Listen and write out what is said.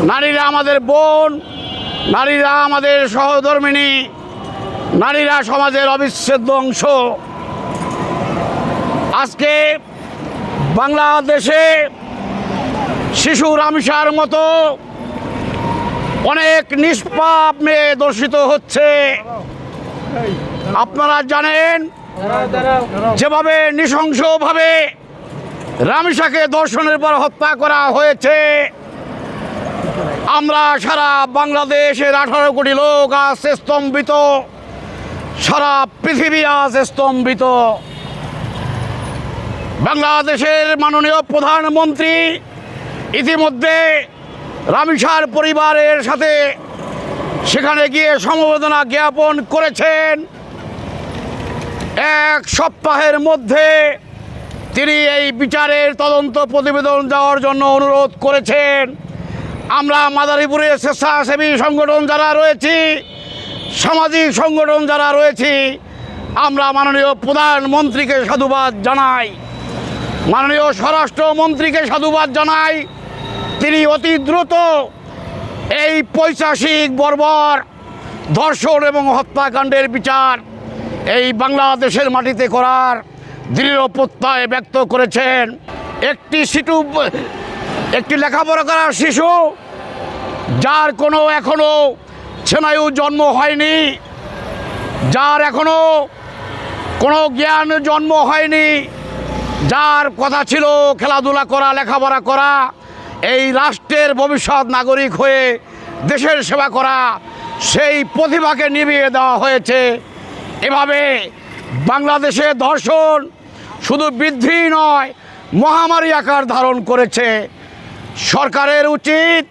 নারীরা আমাদের বোন, নারীরা আমাদের সহধর্মিণী, নারীরা সমাজের অবিচ্ছেদ্য অংশ। আজকে বাংলাদেশে শিশু রামিসার মতো অনেক নিষ্পাপ মেয়ে দর্শিত হচ্ছে। আপনারা জানেন যেভাবে নৃশংসভাবে রামিসাকে ধর্ষণের পর হত্যা করা হয়েছে, আমরা সারা বাংলাদেশের 18 কোটি লোক আজ স্তম্ভিত, সারা পৃথিবী আজ স্তম্ভিত। বাংলাদেশের মাননীয় প্রধানমন্ত্রী ইতিমধ্যে রামিসার পরিবারের সাথে সেখানে গিয়ে সমবেদনা জ্ঞাপন করেছেন। 1 সপ্তাহের মধ্যে তিনি এই বিচারের তদন্ত প্রতিবেদন দেওয়ার জন্য অনুরোধ করেছেন। আমরা মাদারীপুরে স্বেচ্ছাসেবী সংগঠন যারা রয়েছি, সামাজিক সংগঠন যারা রয়েছি, আমরা মাননীয় প্রধানমন্ত্রীকে সাধুবাদ জানাই, মাননীয় স্বরাষ্ট্রমন্ত্রীকে সাধুবাদ জানাই। তিনি অতি দ্রুত এই পৈশাচিক বর্বর ধর্ষণ এবং হত্যাকাণ্ডের বিচার এই বাংলাদেশের মাটিতে করার দৃঢ় প্রত্যয় ব্যক্ত করেছেন। একটি লেখাপড়া করা শিশু যার কোনো এখনও স্নায়ু জন্ম হয়নি, যার এখনও কোনো জ্ঞান জন্ম হয়নি, যার কথা ছিল খেলাধুলা করা, লেখাপড়া করা, এই রাষ্ট্রের ভবিষ্যৎ নাগরিক হয়ে দেশের সেবা করা, সেই প্রতিভাকে নিভিয়ে দেওয়া হয়েছে। এভাবে বাংলাদেশে ধর্ষণ শুধু বৃদ্ধি নয়, মহামারী আকার ধারণ করেছে। সরকারের উচিত